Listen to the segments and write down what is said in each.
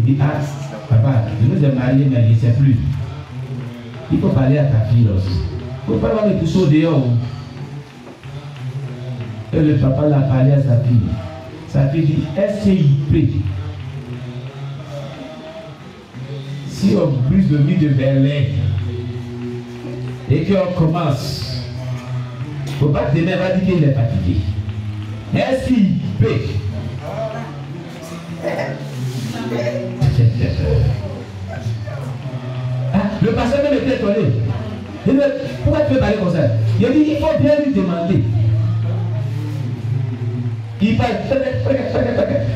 dit, ah, papa, je nous ai mariés, mais il ne sait plus. Il faut parler à ta fille aussi. Il ne faut pas avoir le couteau dehors. Et le papa l'a parlé à sa fille. Sa fille dit, SCIP. Si on brise le mur de Berlin et qu'on commence, il ne faut pas que demain va dire qu'il est fatigué. SCIP. Le pasteur même était étonné. Il dit, pourquoi tu veux parler comme ça? Il a dit, il faut bien lui demander. Il parle,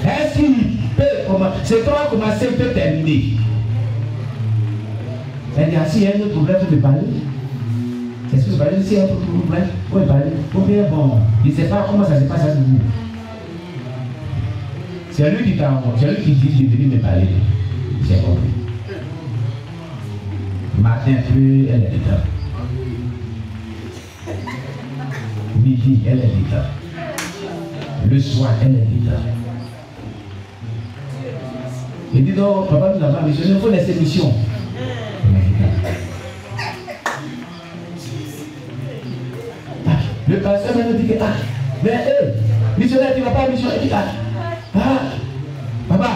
est-ce qu'il peut commencer? C'est quand on a commencé, il peut terminer. Elle dit, ah, si il y a un autre problème, il faut parler. Est-ce que vous parlez? Si il y a un autre problème, il faut parler. Ou bien, bon, il ne sait pas comment ça se passe à vous. C'est lui qui t'a envoyé, c'est lui qui dit, il est venu me parler. J'ai compris. Matin, plus, elle est dedans. Midi, elle est dedans. Le soir, elle est dedans. Il dit non, papa nous n'a pas missionné, il faut laisser mission. Le pasteur me dit que, ah, mais missionnaire, tu ne vas pas missionner. Il dit, ah, papa,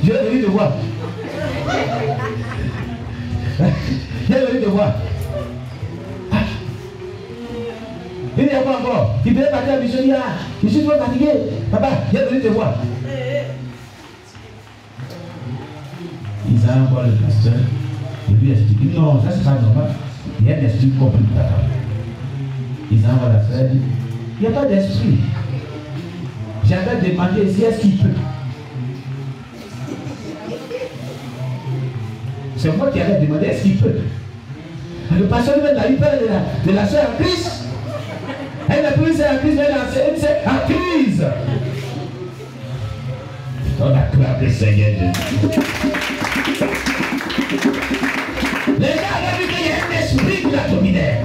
je vais venir te voir. Je vais venir te voir. Il n'y a pas encore. Il peut partir à la mission. Je suis trop fatigué. Papa, je vais venir te voir. Ils ont encore le pasteur. Il lui explique. Non, ça c'est pas normal. Il y a un esprit compris. Ils ont encore la sœur. Il n'y a pas d'esprit. J'avais demandé si est-ce qu'il peut. C'est moi qui avais demandé est-ce qu'il peut. Le pasteur lui a eu peur de la sœur en Christ. Elle n'a plus en crise, elle est en crise. On acclame le Seigneur Jésus. Les gens ont vu qu'il y a un esprit qui la dominait.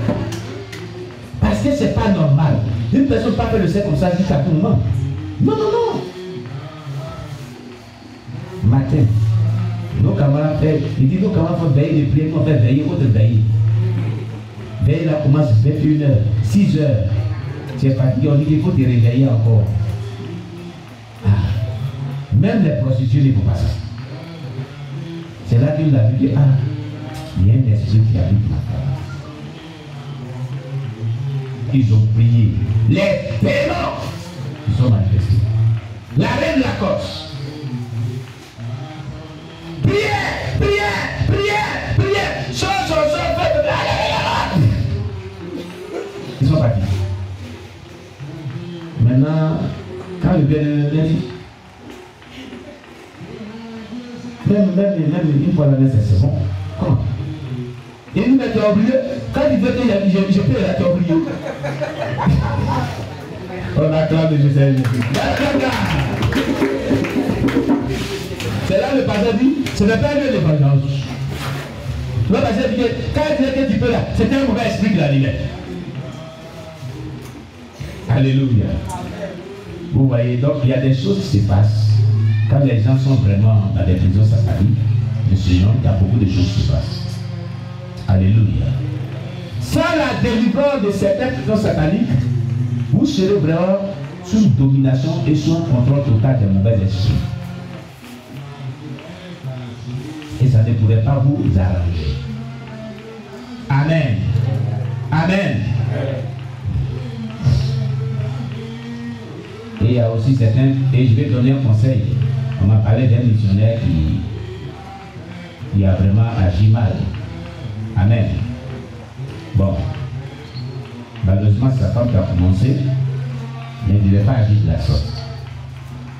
Parce que c'est pas normal. Une personne ne peut pas faire le sexe comme ça jusqu'à tout moment. Non, non, non. Matin, nos camarades fait, il dit nos camarades font veiller de prier, on fait veiller, on fait veiller. Veille là commence 21h, 6h. Tu es fatigué, on dit qu'il faut te réveiller encore. Ah. Même les prostituées ne font pas ça. C'est là qu'il a vu que, ah, il y a un esprit qui habite ma femme. Ils ont prié. Les paiements ils sont manifestés. La reine de la Corse. Prière, prière, prière, prière. Ils sont partis. Maintenant, quand le bien-aimé dit, même une fois l'année, c'est bon. Comment? Et nous, t'es oublié. Quand il veut que je peux être oublié. On acclame de Jésus. C'est là le pasteur dit, ce n'est pas un lieu de vengeance. Le pasteur dit que quand il dit que tu peux là, c'est un mauvais esprit qui l'a libéré. Alléluia. Vous voyez, donc il y a des choses qui se passent. Quand les gens sont vraiment dans des prisons sataniques, le Seigneur, il y a beaucoup de choses qui se passent. Alléluia. Sans la délivrance de certaines prisons sataniques, vous serez vraiment sous domination et sous un contrôle total des mauvais esprits. Et ça ne pourrait pas vous arranger. Amen. Amen. Et il y a aussi certains, et je vais donner un conseil. On m'a parlé d'un missionnaire qui a vraiment agi mal. Amen. Bon. Malheureusement, sa femme qui a commencé, mais il ne devait pas agir de la sorte.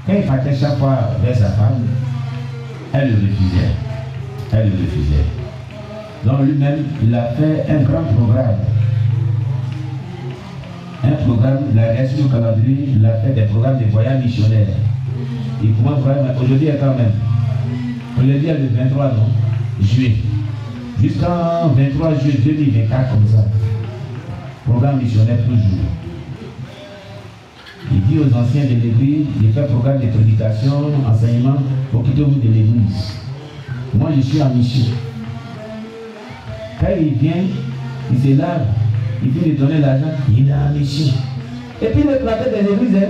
Quand il partait chaque fois vers sa femme, elle le refusait. Elle le refusait. Donc lui-même, il a fait un grand programme. Un programme, il a reçu le calendrier, il a fait des programmes de voyage missionnaire. Il commence vraiment, aujourd'hui quand même. On le dit le 23 non, juillet. Jusqu'en 23 juillet 2024 comme ça. Programme missionnaire toujours. Il dit aux anciens de l'église, il fait programme de prédication, enseignement, occupez-vous de l'église. Moi, je suis en mission. Quand il vient, il se lave, il vient lui donner l'argent, il est en mission. Et puis le planteur de l'église, hein,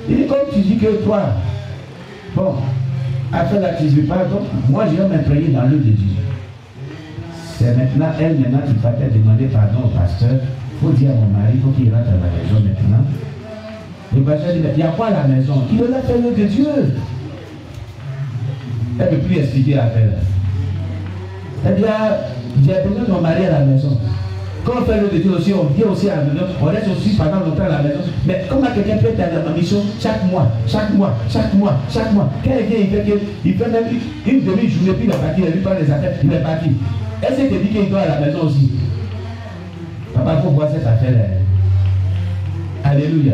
il dit comme tu dis que toi, bon, après là tu ne veux pas, donc moi je vais m'imprégner dans l'œuvre de Dieu. C'est maintenant, elle maintenant qui va te demander pardon au pasteur. Il faut dire à mon mari, il faut qu'il rentre à la maison maintenant. Le pasteur dit, il y a quoi à la maison? Il veut la faire l'œuvre de Dieu. Elle ne peut plus expliquer l'affaire. Elle dit, j'ai besoin de mon mari à la maison. Quand on fait l'œuvre de Dieu aussi, on vient aussi à la maison, on reste aussi pendant longtemps à la maison. Mais comment quelqu'un peut être à la mission chaque mois? Quand il vient, il fait même une demi-journée, puis il est parti, il lui parle des affaires, il est parti. Est-ce qu'il te dit qu'il doit à la maison aussi? Papa, il faut voir cette affaire-là. Alléluia.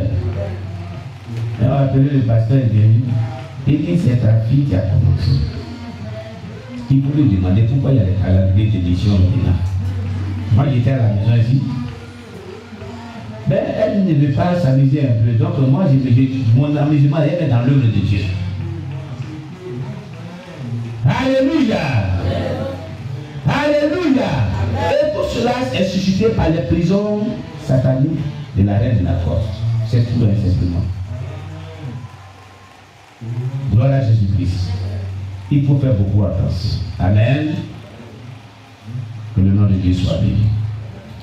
Et on a appelé le pasteur, il est venu. Il dit, c'est ta fille qui a commencé. Il faut lui demander pourquoi il y a des calamités d'édition là. Moi, j'étais à la maison ici. Ben, elle ne veut pas s'amuser un peu. Donc, moi, mon amusement est dans l'œuvre de Dieu. Alléluia. Alléluia. Et tout cela est suscité par les prisons sataniques de la reine de la force. C'est tout simplement. Gloire à Jésus-Christ. Il faut faire beaucoup attention. Amen. Que le nom de Dieu soit béni.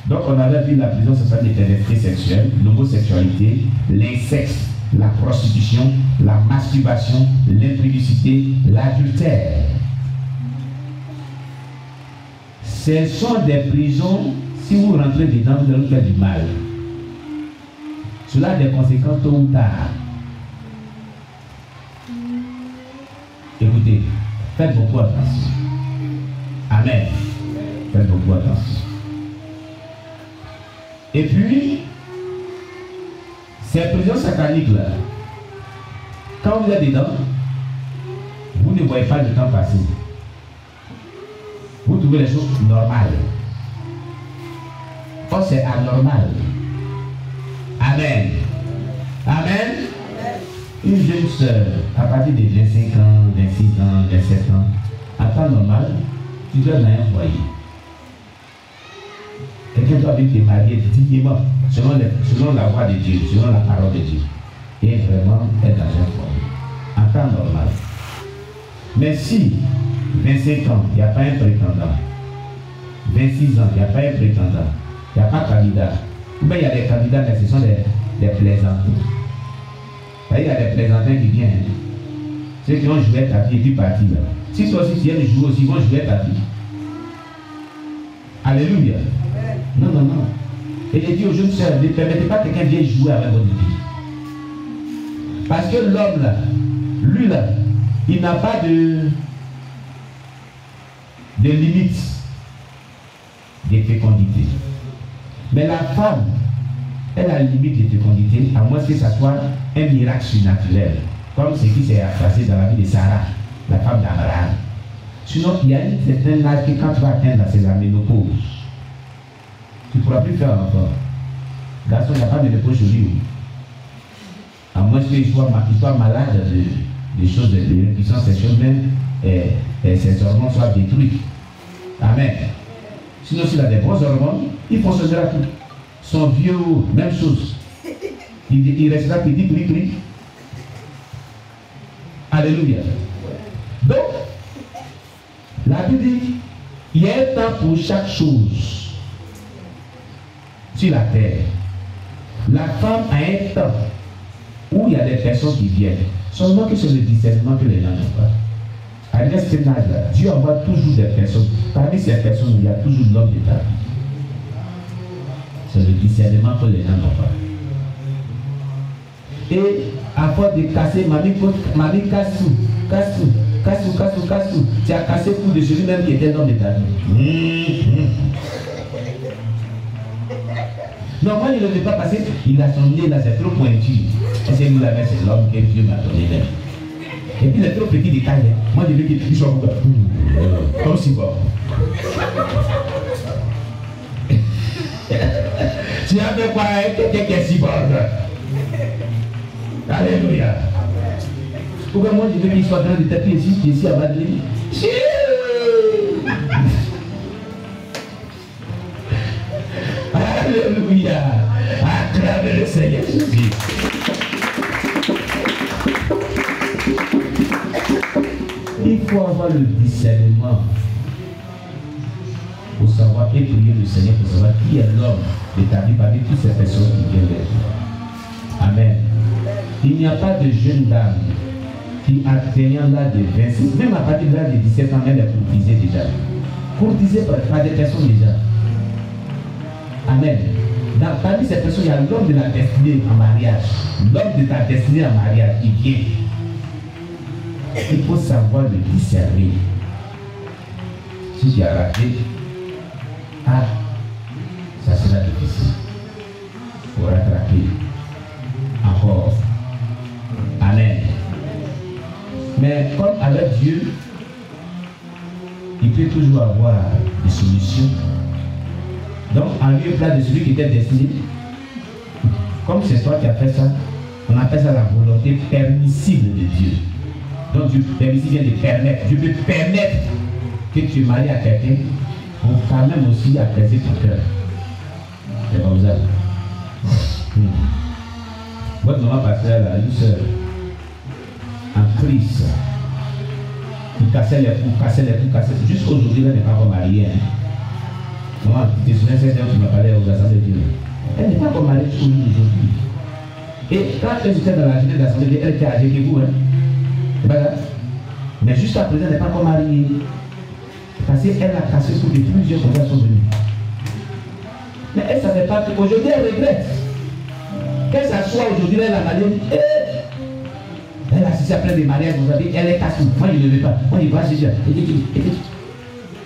Donc on avait vu la prison satanique des esprits sexuels, l'homosexualité, l'inceste, la prostitution, la masturbation, l'impudicité, l'adultère. Ce sont des prisons, si vous rentrez dedans, vous allez faire du mal. Cela a des conséquences tôt ou tard. Écoutez, faites beaucoup attention. Amen. Faites beaucoup attention. Et puis, ces prisons sataniques-là, quand vous êtes dedans, vous ne voyez pas le temps passer. Vous trouvez les choses normales. Or, c'est anormal. Amen. Amen. Une jeune soeur, à partir de 25 ans, 26 ans, 27 ans, à temps normal, tu dois dans un foyer. Quelqu'un doit venir te marier dignement, selon la voix de Dieu, selon la parole de Dieu. Et vraiment être dans un foyer. En temps normal. Mais si, 25 ans, il n'y a pas un prétendant. 26 ans, il n'y a pas un prétendant. Il n'y a pas de candidat. Ou bien il y a des candidats, mais ce sont des plaisantins. Il y a des plaisantins qui viennent. Ceux qui ont joué ta vie et puis parti là. Si toi aussi tu viens de jouer aussi, ils vont jouer ta vie. Alléluia. Non. Et il dit aux jeunes sœurs, ne permettez pas que quelqu'un vienne jouer avec votre vie. Parce que l'homme là, lui là, il n'a pas de limite de fécondité. Mais la femme, elle a une limite de fécondité, à moins que ce soit un miracle surnaturel, comme ce qui s'est passé dans la vie de Sarah, la femme d'Abraham. Sinon, il y a un certain âge que quand tu vas atteindre la ménopause, tu ne pourras plus faire un enfant. Garçon, il n'y a pas de ménopause chez lui. À moins qu'il soit malade de choses de puissance sexuelle, même ses hormones soient détruites. Amen. Sinon, s'il a des bons hormones, il fonctionnera tout. Son vieux, même chose. Il restera petit. Alléluia. Donc, la Bible dit, il y a un temps pour chaque chose sur la terre. La femme a un temps où il y a des personnes qui viennent. Seulement que c'est le discernement que les gens n'ont pas. À cet âge-là, Dieu envoie toujours des personnes. Parmi ces personnes, il y a toujours l'homme de ta vie. C'est le discernement que les gens n'ont pas. Et à force de casser, mamie casse tout. Tu as cassé tout de celui-même qui était l'homme de ta vie. Non, moi je ne l'ai pas passé, il a son nez là, c'est trop pointu. Et c'est nous la mère, c'est l'homme que Dieu m'a donné là. Et puis il est trop petit de taille. Moi je veux qu'il soit comme si bon. Tu as fait quoi quelqu'un qui est cyborg? Alléluia. Pourquoi moi je veux qu'il soit grand de taper ici à Madeleine? Alléluia. Acclamez le Seigneur Jésus. Il faut avoir le discernement pour savoir et prier le Seigneur pour savoir qui est l'homme établi parmi toutes ces personnes qui viennent vers lui. Amen. Il n'y a pas de jeune dame qui, atteignant l'âge de 26, même à partir de l'âge de 17 ans, elle est courtisée déjà. Courtisée par des personnes déjà. Amen. Parmi ces personnes, il y a l'homme de la destinée en mariage. L'homme de ta destinée en mariage, il vient. Il faut savoir le discerner. Si tu as raté, ça sera difficile. Il faut rattraper. Encore. Amen. Mais comme avec Dieu, il peut toujours avoir des solutions. Donc, en lieu plat de celui qui était destiné, comme c'est toi qui as fait ça, on appelle ça la volonté permissible de Dieu. Donc, Dieu permissible vient de permettre. Dieu peut permettre que tu maries à quelqu'un pour quand même aussi apaiser ton cœur. C'est comme ça. Votre maman pasteur, là, une soeur, en crise, qui cassait les coups, jusqu'aujourd'hui, elle n'est pas encore mariée. Maman, tu te souviens, c'est elle qui m'a parlé aux assemblées de Dieu. Elle n'est pas encore mariée aujourd'hui. Et quand elle était dans la journée de l'assemblée de Dieu, elle était âgée que vous. C'est pas ça. Mais jusqu'à présent, elle n'est pas encore mariée. Parce qu'elle a cassé pour que plusieurs personnes sont venues. Mais elle ne savait pas qu'aujourd'hui, elle regrette. Qu'elle s'assoit aujourd'hui, elle a marié. Elle a assisté après des mariages, vous savez, elle est cassée. Moi, je ne le veux pas. Moi, je vois ce genre.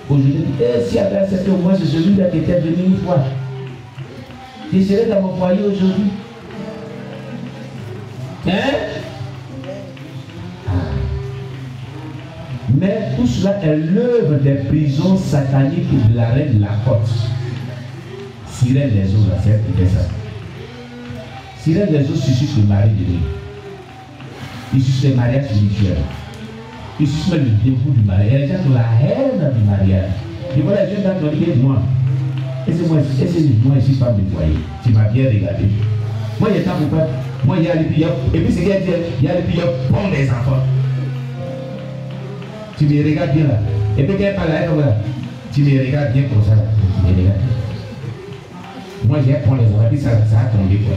Aujourd'hui, si elle a accepté au moins c'est celui-là qui était venu une fois. Je serai dans mon foyer aujourd'hui. Hein? Mais tout cela est l'œuvre des prisons sataniques de la reine de la côte. Sirène des eaux, là, c'est ça. Sirène des eaux suscite le mari de lui. Il suscite le mariage spirituel. Il suscite le dégoût du mariage. Il y a des gens qui ont la haine du mariage. Et voilà, les jeunes gens qui ont dit, moi, moi ici, femme de foyer. Tu m'as bien regardé. Moi, il y a tant pour pas. Moi, il y a les pires. Et puis, c'est qu'il y a les pires pour les enfants. Tu me regardes bien là. Et puis, quand elle parle là, tu me regardes bien comme ça. Là. Tu me regardes. Moi, j'ai pris les enfants. Puis, ça a tombé quoi.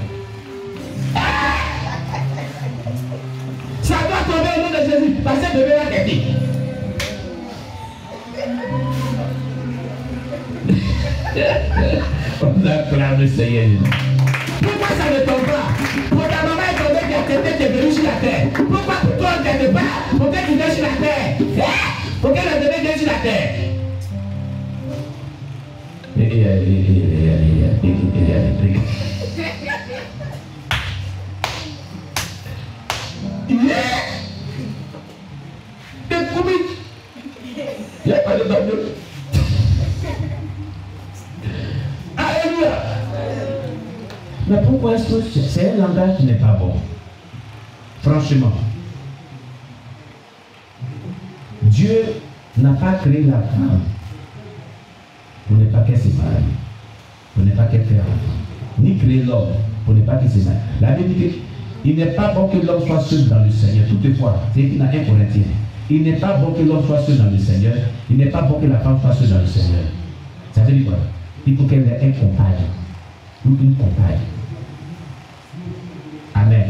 Ça doit tomber au nom de Jésus. Parce que le bébé va quitter. On acclame le Seigneur. Pourquoi ça ne tombe pas? Pour ta maman est tombée, qui est venue sur la terre. Pourquoi pour toi, tu n'es pas? Pourquoi tu viens sur la terre? Pourquoi le bébé vient sur la terre? Il n'y a pas de bagnole. Alléluia. Mais pourquoi est-ce que c'est un langage qui n'est pas bon? Franchement, Dieu n'a pas créé la femme pour ne pas qu'elle se marie, pour ne pas qu'elle fasse enfant, ni créé l'homme pour ne pas qu'il se marie. La Bible dit qu'il n'est pas bon que l'homme soit seul dans le Seigneur. Toutefois, c'est qu'il n'a un Corinthien. Il n'est pas bon que l'homme soit seul dans le Seigneur. Il n'est pas bon que la femme soit seule dans le Seigneur. Ça veut dire quoi? Il faut qu'elle ait un compagnon ou une compagne. Amen.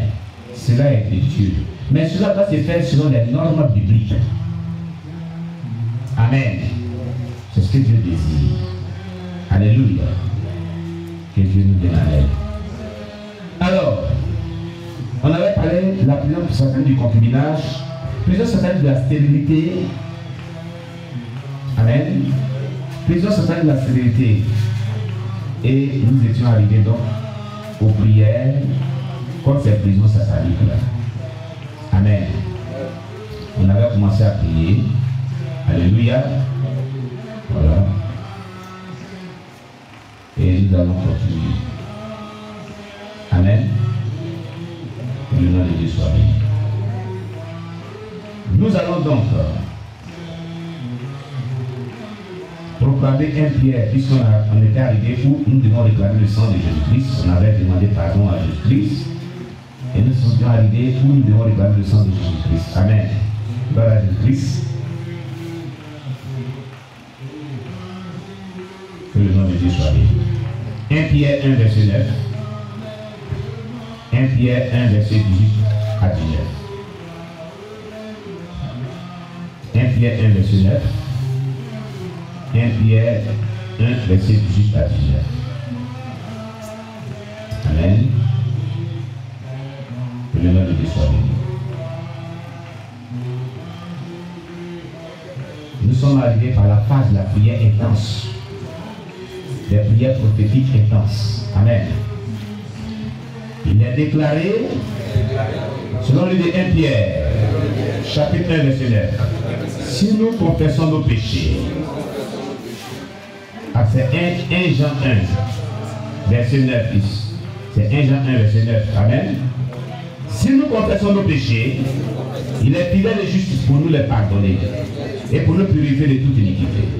Cela est de Dieu. Mais cela doit se faire selon les normes bibliques. Amen. C'est ce que Dieu désire. Alléluia. Que Dieu nous donne à l'aide. Alors, on avait parlé de la prison satanique du concubinage, prison satanique de la stérilité. Amen. Prison satanique de la stérilité. Et nous étions arrivés donc aux prières contre ces prisons sataniques-là. Amen. On avait commencé à prier. Alléluia. Voilà. Et nous allons continuer. soit béni. Nous allons donc proclamer 1 Pierre, puisqu'on était arrivé où nous devons réclamer le sang de Jésus-Christ. On avait demandé pardon à Jésus-Christ. Et nous sommes arrivés où nous devons réclamer le sang de Jésus-Christ. Amen. Gloire à Jésus-Christ. Que le nom de Dieu soit béni. 1 Pierre 1, verset 9. 1 Pierre 1, verset 18 à 19. 1 Pierre 1, verset 9. 1 Pierre 1, verset 18 à 19. Amen. Que le nom de Dieu soit béni. Nous sommes arrivés par la phase de la prière intense. Des prières prophétiques intenses. Amen. Il est déclaré, selon le livre de 1 Pierre, chapitre 1, verset 9, si nous confessons nos péchés, c'est 1 Jean 1, verset 9, c'est 1 Jean 1, verset 9, amen. Si nous confessons nos péchés, il est fidèle et juste pour nous les pardonner et pour nous purifier de toute iniquité.